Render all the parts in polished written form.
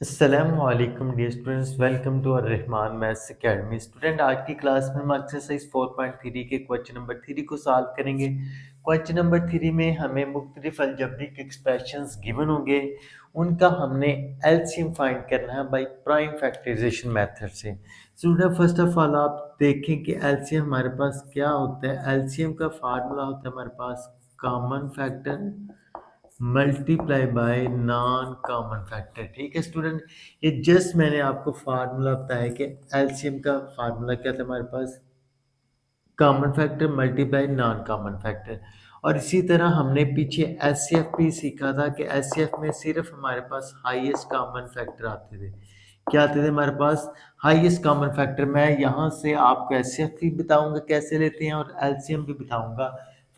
अस्सलामुअलैकुम dear students, welcome to Rahman maths academy. Student, आज की क्लास में हम एक्सरसाइज 4.3 के क्वेश्चन नंबर 3 को सॉल्व करेंगे। क्वेश्चन नंबर 3 में हमें मुख्तलिफ अलजेब्रिक एक्सप्रेशंस गिवन होंगे, उनका हमने एलसीएम फाइंड करना है बाय प्राइम फैक्टराइजेशन मेथड से। स्टूडेंट, फर्स्ट ऑफ ऑल आप देखें कि एलसीएम हमारे पास क्या होता है। एलसीएम का फार्मूला होता है हमारे पास common factor multiply by non common factor. ठीक है स्टूडेंट, ये जस्ट मैंने आपको फार्मूला बताया कि एलसीएम का फार्मूला क्या था हमारे पास, common factor multiply non common factor. और इसी तरह हमने पीछे एचसीएफ भी सीखा था कि एचसीएफ में सिर्फ हमारे पास हाईएस्ट कॉमन फैक्टर आते थे। क्या आते थे हमारे पास? Highest common factor. मैं यहाँ से आपको एचसीएफ भी बताऊंगा कैसे लेते हैं और एलसीएम भी बताऊंगा।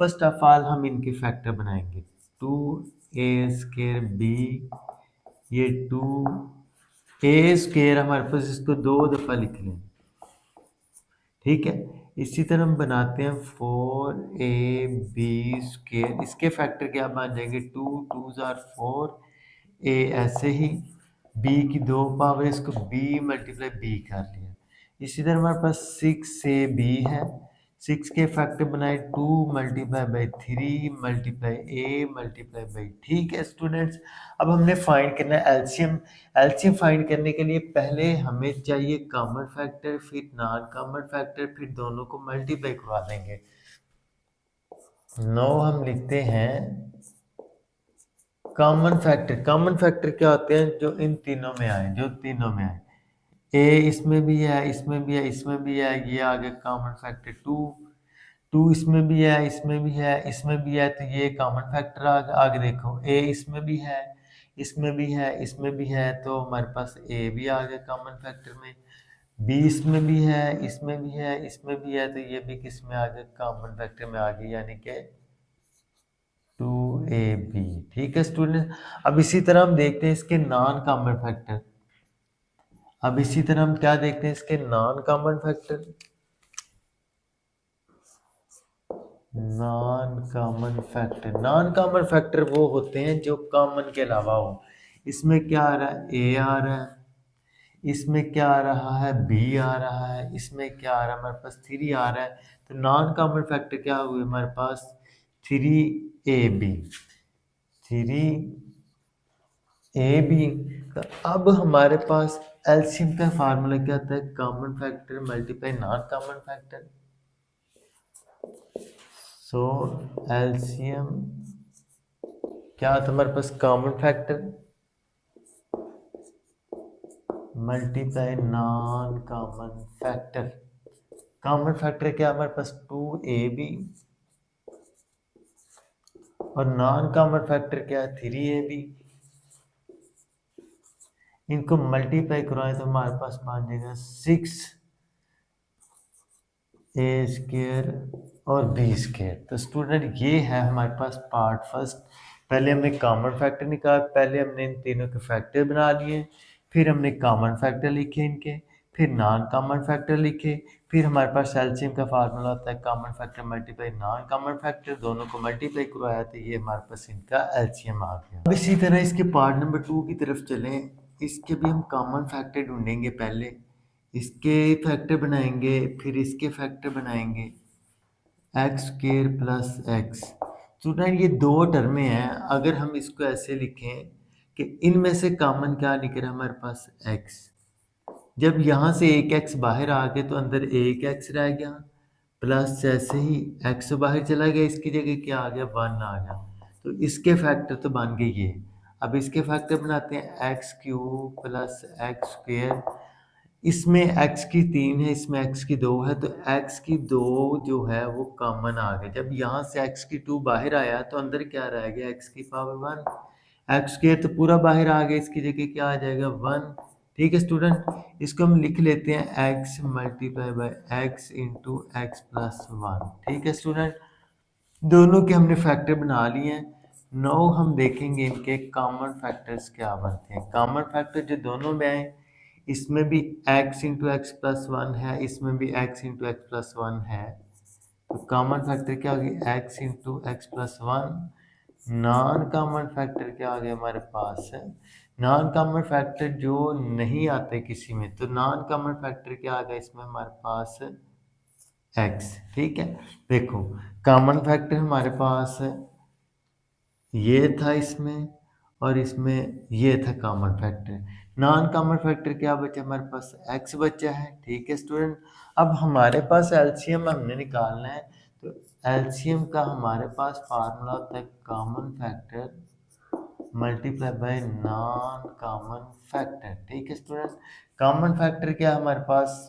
फर्स्ट ऑफ ऑल हम इनके फैक्टर बनाएंगे। 2a² b, ये 2a² हमारे पास, इसको 2 दफ़ा लिख लें। ठीक है, इसी तरह हम बनाते हैं 4ab²। इसके फैक्टर क्या बन जाएंगे? 2 2 4 ऐसे ही b की 2 पावर, इसको b मल्टीप्लाई b कर लिया। इसी तरह हमारे पास 6ab है, 6 के फैक्टर बनाए 2 multiply by 3 multiply a multiply by. ठीक है स्टूडेंट्स, अब हमने फाइंड करना है एलसीएम। एलसीएम फाइंड करने के लिए पहले हमें चाहिए कॉमन फैक्टर, फिर नॉन कॉमन फैक्टर, फिर दोनों को मल्टीप्लाई करवा देंगे। 9 हम लिखते हैं कॉमन फैक्टर। कॉमन फैक्टर क्या होते हैं? जो इन तीनों में आए, जो तीनों में आए। ए इसमें भी है, इसमें भी है, इसमें भी है, ये आ गया कॉमन फैक्टर। 2 2 इसमें भी है, इसमें भी है, इसमें भी है, तो ये कॉमन फैक्टर आगे देखो। ए इसमें भी है, इसमें भी है, इसमें भी है, तो हमारे पास ए भी आ गया कॉमन फैक्टर में। बी इसमें भी है, इसमें भी है, इसमें भी है, तो ये भी किस में आ गया? कॉमन फैक्टर में आ गई, यानी कि 2ab। ठीक है स्टूडेंट, अब इसी तरह हम देखते हैं इसके नॉन कॉमन फैक्टर। अब इसी तरह हम क्या देखते हैं इसके non common factor. Non common factor, non common factor वो होते हैं जो कॉमन के अलावा हो। इसमें क्या आ रहा है? ए आ रहा है, इसमें क्या आ रहा है? बी आ रहा है, इसमें क्या आ रहा है? हमारे पास 3 आ रहा है। तो नॉन कॉमन फैक्टर क्या हुए हमारे पास? 3ab, 3ab। तो अब हमारे पास एलसीएम का फार्मूला क्या होता है? Common factor multiply non common factor. So LCM क्या होता है हमारे पास? Common factor multiply non common factor. Common factor क्या है हमारे पास? 2ab, और नॉन कॉमन फैक्टर क्या है? 3ab। इनको मल्टीप्लाई करवाएं तो हमारे पास बन जाएगा 6a² और b²। तो स्टूडेंट, ये है हमारे पास पार्ट फर्स्ट। पहले हमने कॉमन फैक्टर निकाला, पहले हमने इन तीनों के फैक्टर बना लिए, फिर हमने कॉमन फैक्टर लिखे इनके, फिर नॉन कॉमन फैक्टर लिखे, फिर हमारे पास एलसीएम का फार्मूला होता है common factor multiply non common factor, दोनों को मल्टीप्लाई करवाया तो ये हमारे पास इनका एलसीएम आ गया। अब इसी तरह इसके पार्ट नंबर 2 की तरफ चलें। इसके भी हम कॉमन फैक्टर ढूंढेंगे, पहले इसके फैक्टर बनाएंगे, फिर इसके फैक्टर बनाएंगे, x² प्लस एक्स। स्टूडेंट, ये 2 टर्में हैं, अगर हम इसको ऐसे लिखें कि इनमें से कॉमन क्या निकल रहा है हमारे पास? x। जब यहाँ से एक x बाहर आ गया तो अंदर एक x रह गया, प्लस जैसे ही x बाहर चला गया इसकी जगह क्या आ गया? 1 आ गया। तो इसके फैक्टर तो बन गए ये। अब इसके फैक्टर बनाते हैं x³ प्लस x²। इसमें x की 3 है, इसमें x की 2 है, तो x की 2 जो है वो कॉमन आ गई। जब यहाँ से x की 2 बाहर आया तो अंदर क्या रह गया? x की पावर 1। x² तो पूरा बाहर आ गया, इसकी जगह क्या आ जाएगा? 1। ठीक है स्टूडेंट, इसको हम लिख लेते हैं x multiply by x into x plus 1। ठीक है स्टूडेंट, दोनों के हमने फैक्टर बना लिए हैं। नाउ हम देखेंगे इनके कॉमन फैक्टर्स क्या बनते हैं। कॉमन फैक्टर जो दोनों में आए, इसमें भी x इंटू एक्स प्लस 1 है, इसमें भी x इंटू एक्स प्लस 1 है, तो कॉमन फैक्टर क्या होगी? x into x plus 1। Non common factor क्या आ गया हमारे पास है? नॉन कॉमन फैक्टर जो नहीं आते किसी में, तो नॉन कॉमन फैक्टर क्या आ गया इसमें हमारे पास एक्स। ठीक है, देखो कॉमन फैक्टर हमारे पास ये था इसमें, और इसमें ये था common factor. Non common factor क्या बचा हमारे पास, एक्स बचा है। ठीक है स्टूडेंट, अब हमारे पास एलसीएम हमने निकालना है, तो एलसीएम का हमारे पास फार्मूला होता है common factor multiply by non common factor. ठीक है स्टूडेंट, कॉमन फैक्टर क्या है हमारे पास,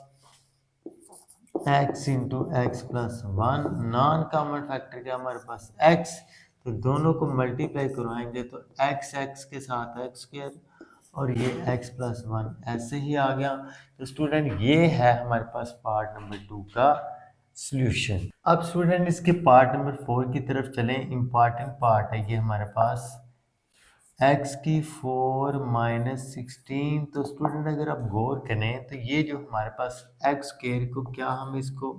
x into x plus one. Non common factor क्या हमारे पास x, तो दोनों को मल्टीप्लाई करवाएंगे तो x x के साथ एक्स स्क्वायर, और ये x प्लस वन ऐसे ही आ गया। तो स्टूडेंट ये है हमारे पास पार्ट नंबर 2 का सॉल्यूशन। अब स्टूडेंट इसके पार्ट नंबर 4 की तरफ चलें। इम्पॉर्टेंट पार्ट है ये हमारे पास x की 4 माइनस 16। तो स्टूडेंट अगर आप गौर करें तो ये जो हमारे पास एक्स स्क्वायर को, क्या हम इसको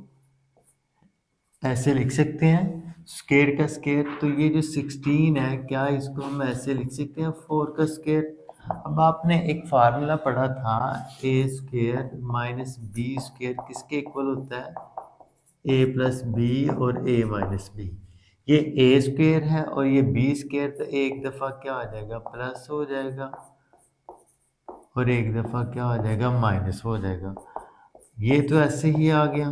ऐसे लिख सकते हैं स्क्वायर का स्क्वायर, तो ये जो 16 है क्या इसको हम ऐसे लिख सकते हैं 4 का स्क्वायर। अब आपने एक फार्मूला पढ़ा था ए स्क्वायर माइनस बी स्क्वायर किसके इक्वल होता है, ए प्लस बी और ए माइनस बी। ये ए स्क्वायर है और ये बी स्क्वायर, तो एक दफ़ा क्या आ जाएगा प्लस हो जाएगा, और एक दफ़ा क्या हो जाएगा माइनस हो जाएगा। ये तो ऐसे ही आ गया।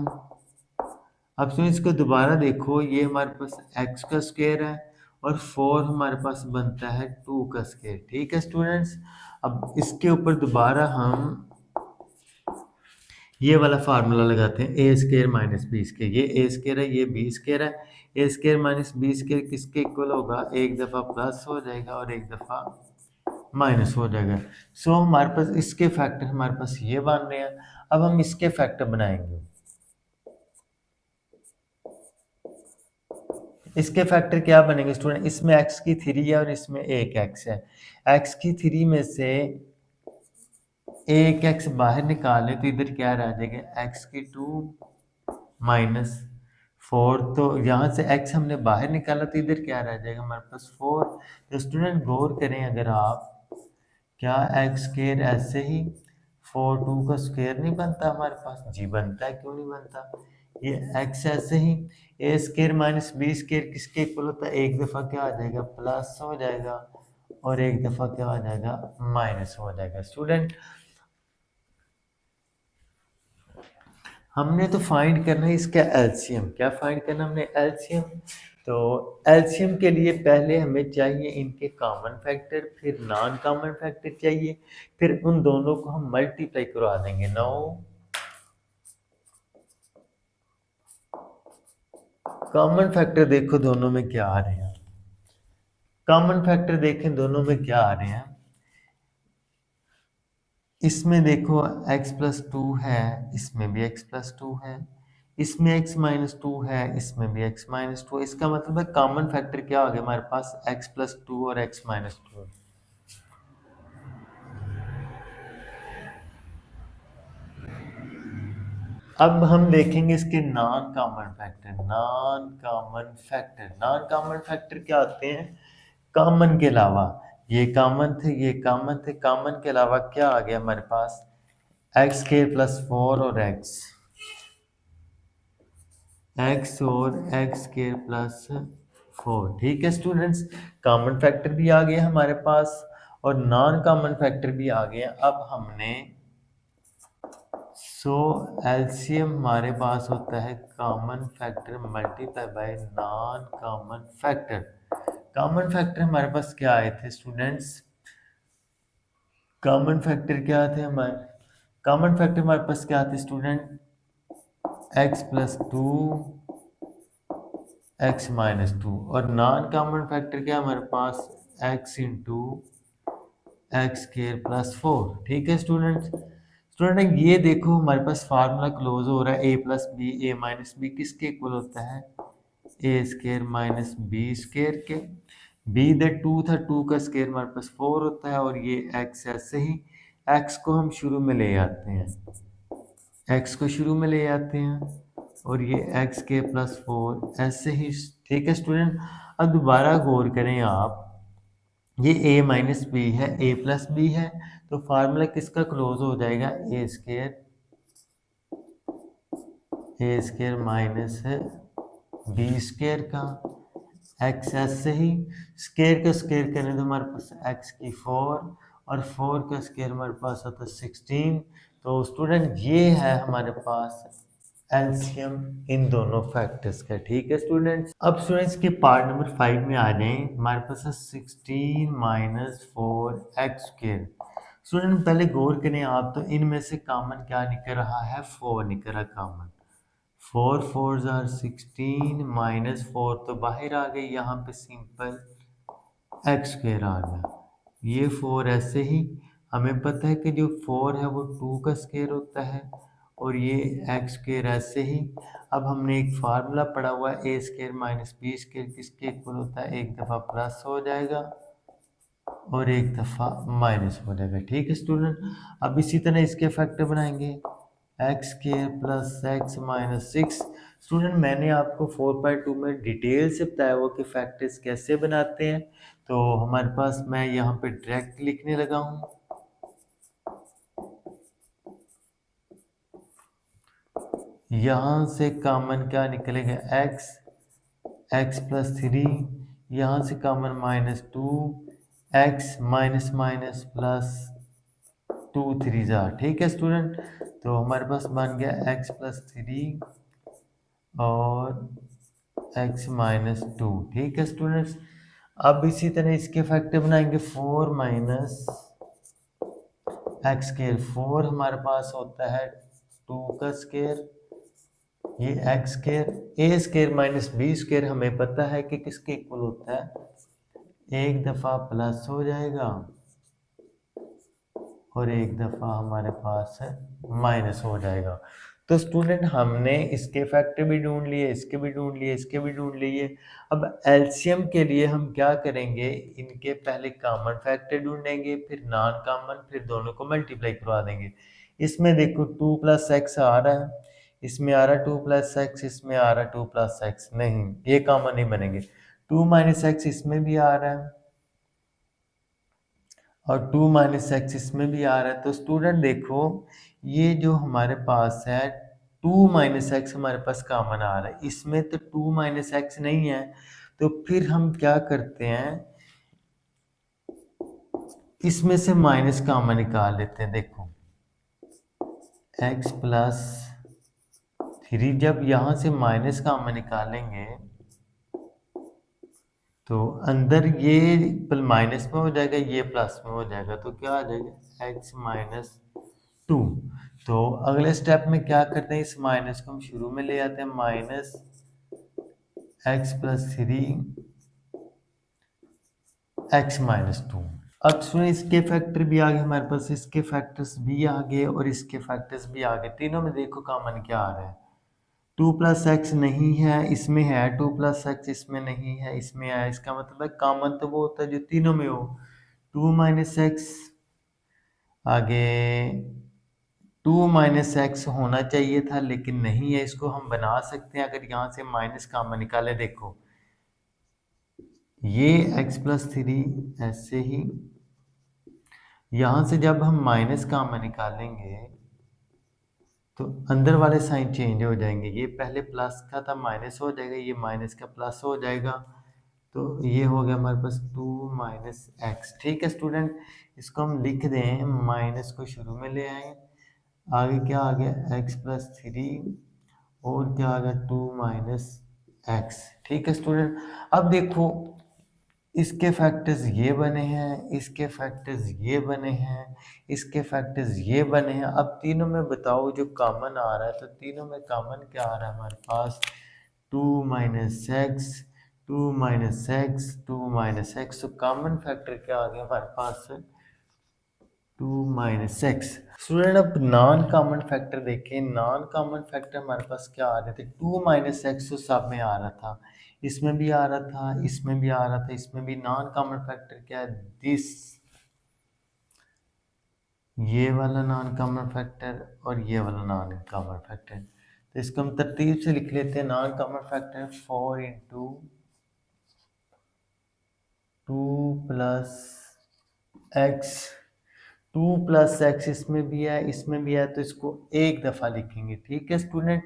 अब सुन इसको दोबारा देखो, ये हमारे पास x का स्क्वायर है और 4 हमारे पास बनता है 2 का स्क्वायर। ठीक है स्टूडेंट्स, अब इसके ऊपर दोबारा हम ये वाला फार्मूला लगाते हैं ए स्क्वायर माइनस बी स्क्वायर। ये ए स्क्वायर है, ये बी स्क्वायर है। ए स्क्वायर माइनस बी स्क्वायर किसके इक्वल होगा, एक दफ़ा प्लस हो जाएगा और एक दफ़ा माइनस हो जाएगा। सो हमारे पास इसके फैक्टर हमारे पास ये बन रहे हैं। अब हम इसके फैक्टर बनाएंगे। इसके फैक्टर क्या बनेंगे स्टूडेंट, इसमें x की 3 है और इसमें एक x है। x की 3 में से एक x बाहर निकालें तो इधर क्या रह जाएगा x की 2 माइनस 4। तो यहाँ से x हमने बाहर निकाला तो इधर क्या रह जाएगा हमारे पास 4। तो स्टूडेंट गौर करें, अगर आप क्या एक्स स्क्वायर ऐसे ही 4 2 का स्क्वायर नहीं बनता हमारे पास, जी बनता है, क्यों नहीं बनता। ये x ऐसे ही ए स्क्वायर माइनस बी स्क्वायर किसके इक्वल होता है, एक दफ़ा क्या आ जाएगा प्लस हो जाएगा और एक दफ़ा क्या आ जाएगा माइनस हो जाएगा। स्टूडेंट हमने तो फाइंड करना है इसका एलसीएम। क्या फाइंड करना हमने एलसीएम, तो एलसीएम के लिए पहले हमें चाहिए इनके कॉमन फैक्टर, फिर नॉन कॉमन फैक्टर चाहिए, फिर उन दोनों को हम मल्टीप्लाई करवा देंगे। नो कॉमन फैक्टर देखो दोनों में क्या आ रहे हैं, कॉमन फैक्टर देखें दोनों में क्या आ रहे हैं। इसमें देखो x प्लस 2 है, इसमें भी x प्लस 2 है, इसमें x माइनस 2 है, इसमें भी x माइनस 2। इसका मतलब है कॉमन फैक्टर क्या हो गया हमारे पास x प्लस 2 और x माइनस 2। अब हम देखेंगे इसके non common factor. Non common factor, non common factor क्या होते हैं, कॉमन के अलावा, ये कॉमन थे ये कॉमन थे, कॉमन के अलावा क्या आ गया हमारे पास एक्स स्क्वायर प्लस 4 और एक्स और एक्स स्क्वायर प्लस 4। ठीक है स्टूडेंट्स, कॉमन फैक्टर भी आ गया हमारे पास और नॉन कॉमन फैक्टर भी आ गया। अब हमने सो एलसीएम हमारे पास होता है common factor multiply by non common factor. Common factor हमारे पास क्या आए थे स्टूडेंट्स, कॉमन फैक्टर क्या थे हमारे, कॉमन फैक्टर हमारे पास क्या थे student, X plus 2 X minus 2, और नॉन कॉमन फैक्टर क्या हमारे पास X into X square plus 4। ठीक है स्टूडेंट, स्टूडेंट ये देखो हमारे पास फार्मूला क्लोज हो रहा है, ए प्लस बी ए माइनस बी किसके इक्वल होता है, ए स्क्वायर माइनस बी स्क्वायर के। बी इधर 2 था, 2 का स्क्वायर हमारे पास 4 होता है, और ये एक्स ऐसे ही, एक्स को हम शुरू में ले आते हैं, एक्स को शुरू में ले आते हैं, और ये एक्स के प्लस 4 ऐसे ही। ठीक है स्टूडेंट, अब दोबारा गौर करें आप, ये a माइनस बी है, a प्लस बी है, तो फार्मूला किसका क्लोज हो जाएगा, ए स्केयर माइनस बी स्केयर का। एक्स ऐसे ही स्केयर का स्केयर करें तो हमारे पास एक्स की 4 और 4 का स्केयर हमारे पास आता है 16। तो स्टूडेंट ये है हमारे पास एलसीएम इन दोनों फैक्टर्स का। ठीक है स्टूडेंट्स, अब स्टूडेंट्स के पार्ट नंबर 5 में आ जाएं। हमारे पास है 16 माइनस 4 एक्स स्क्र। स्टूडेंट पहले गौर करें आप, तो इनमें से कॉमन क्या निकल रहा है, 4 निकल रहा कॉमन। 4 4 आर 16 माइनस 4 तो बाहर आ गई, यहाँ पे सिंपल एक्स स्क्र आ गया। ये 4 ऐसे ही, हमें पता है कि जो 4 है वो 2 का स्क्वायर होता है, और ये एक्स स्क्र ऐसे ही। अब हमने एक फार्मूला पढ़ा हुआ है, ए स्क्र माइनस बी स्क्र किसके इक्वल होता है, एक दफ़ा प्लस हो जाएगा और एक दफ़ा माइनस हो जाएगा। ठीक है स्टूडेंट, अब इसी तरह इसके फैक्टर बनाएंगे, x square plus x minus 6। Student मैंने आपको 4.2 में डिटेल से बताया हुआ कि फैक्टर्स कैसे बनाते हैं, तो हमारे पास मैं यहाँ पे डायरेक्ट लिखने लगा हूँ। यहाँ से कॉमन क्या निकलेगा, एक्स, एक्स प्लस 3, यहाँ से common minus 2, X minus minus plus 2 3 ज़ा। ठीक है स्टूडेंट, तो हमारे पास बन गया एक्स प्लस 3 और एक्स माइनस 2। ठीक है स्टूडेंट्स, अब इसी तरह इसके फैक्टर बनाएंगे, 4 माइनस एक्स स्क्र। 4 हमारे पास होता है 2 का स्क्र, ये एक्स स्क्र, ए स्क्र माइनस बी स्क्र हमें पता है कि किसके इक्वल होता है, एक दफ़ा प्लस हो जाएगा और एक दफ़ा हमारे पास है माइनस हो जाएगा। तो स्टूडेंट हमने इसके फैक्टर भी ढूंढ लिए, इसके भी ढूंढ लिए, इसके भी ढूंढ लिए। अब एलसीएम के लिए हम क्या करेंगे, इनके पहले कॉमन फैक्टर ढूंढेंगे, फिर नॉन कॉमन, फिर दोनों को मल्टीप्लाई करवा देंगे। इसमें देखो 2 प्लस एक्स आ रहा है, इसमें आ रहा है 2 प्लस एक्स, इसमें आ रहा है 2 प्लस एक्स, नहीं ये कॉमन नहीं बनेंगे। 2 माइनस एक्स इसमें भी आ रहा है और 2 माइनस एक्स इसमें भी आ रहा है। तो स्टूडेंट देखो, ये जो हमारे पास है 2 माइनस एक्स हमारे पास कॉमन आ रहा है, इसमें तो 2 माइनस एक्स नहीं है। तो फिर हम क्या करते हैं, इसमें से माइनस कॉमन निकाल लेते हैं। देखो एक्स प्लस 3, जब यहाँ से माइनस कॉमन निकालेंगे तो अंदर ये माइनस में हो जाएगा, ये प्लस में हो जाएगा, तो क्या आ जाएगा, एक्स माइनस 2। तो अगले स्टेप में क्या करते हैं, इस माइनस को हम शुरू में ले आते हैं, minus x plus 3 x minus 2। अब सुनिए इसके फैक्टर भी आ गए हमारे पास, इसके फैक्टर्स भी आ गए और इसके फैक्टर्स भी आ गए। तीनों में देखो कॉमन क्या आ रहा है, 2 प्लस एक्स नहीं है, इसमें है 2 प्लस एक्स, इसमें नहीं है, इसमें है। इसका मतलब है कॉमन तो वो होता है जो तीनों में हो। 2 माइनस एक्स, आगे 2 माइनस एक्स होना चाहिए था लेकिन नहीं है, इसको हम बना सकते हैं अगर यहाँ से माइनस कॉमन निकाले। देखो ये एक्स प्लस 3 ऐसे ही, यहाँ से जब हम माइनस कॉमन निकालेंगे तो अंदर वाले साइन चेंज हो जाएंगे, ये पहले प्लस का था माइनस हो जाएगा, ये माइनस का प्लस हो जाएगा, तो ये हो गया हमारे पास 2 माइनस एक्स। ठीक है स्टूडेंट, इसको हम लिख दें, माइनस को शुरू में ले आए, आगे क्या आ गया एक्स प्लस 3 और क्या आ गया 2 माइनस एक्स। ठीक है स्टूडेंट, अब देखो इसके फैक्टर्स ये बने हैं, इसके फैक्टर्स ये बने हैं, इसके फैक्टर्स ये बने हैं। अब तीनों में बताओ जो कॉमन आ रहा है, तो तीनों में कॉमन क्या आ रहा है हमारे पास, 2 minus x, 2 minus x, 2 minus x. तो कॉमन फैक्टर क्या आ गया हमारे पास, 2 माइनस एक्स। स्टूडेंट अब नॉन कॉमन फैक्टर देखें, नॉन कॉमन फैक्टर हमारे पास क्या आ रहे थे, 2 माइनस एक्स तो सब में आ रहा था, इसमें भी आ रहा था, इसमें भी आ रहा था, इसमें भी। नॉन कॉमन फैक्टर क्या है, दिस, ये वाला नॉन कॉमन फैक्टर और ये वाला नॉन कॉमन फैक्टर। तो इसको हम तरतीब से लिख लेते हैं, non common factor 4 into x 2 + x इसमें भी है इसमें भी है, तो इसको एक दफ़ा लिखेंगे। ठीक है स्टूडेंट,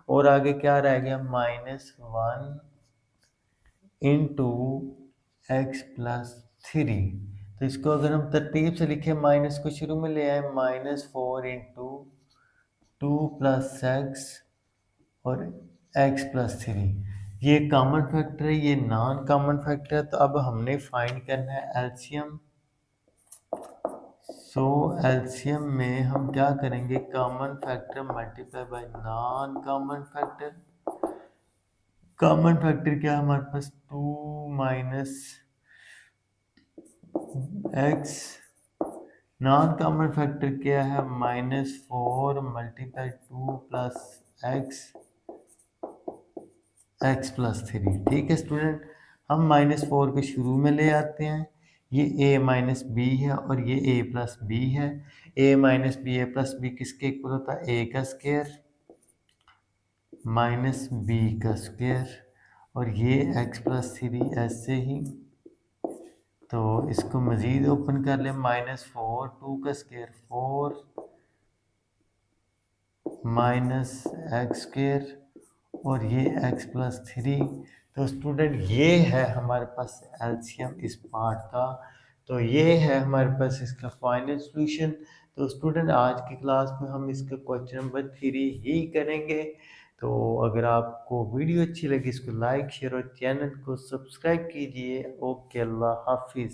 और आगे क्या रह गया, -1 इंटू x+3। तो इसको अगर हम तरतीब से लिखें, माइनस को शुरू में ले आए, -4 इंटू 2 + x और x+3। ये कॉमन फैक्टर है, ये नॉन कॉमन फैक्टर है। तो अब हमने फाइंड करना है एलसीएम। सो एलसीएम में हम क्या करेंगे, common factor multiply by non common factor. Common factor क्या है हमारे पास, 2 - x। नॉन कॉमन फैक्टर क्या है, -4 × 2 + x+3। ठीक है स्टूडेंट, हम -4 के शुरू में ले आते हैं। ये a - b है और ये a + b है। a - b a + b किसके इक्वल होता है, a का स्क्वायर -b का स्क्वायर, और ये x+3 ऐसे ही। तो इसको मज़ीद ओपन कर लें, -4 2 का स्क्वायर 4 -x² और ये x+3। तो स्टूडेंट ये है हमारे पास एलसीएम इस पार्ट का। तो ये है हमारे पास इसका फाइनल सॉल्यूशन। तो स्टूडेंट आज की क्लास में हम इसका क्वेश्चन नंबर 3 ही करेंगे। तो अगर आपको वीडियो अच्छी लगी, इसको लाइक शेयर और चैनल को सब्सक्राइब कीजिए। ओके, अल्लाह हाफिज़।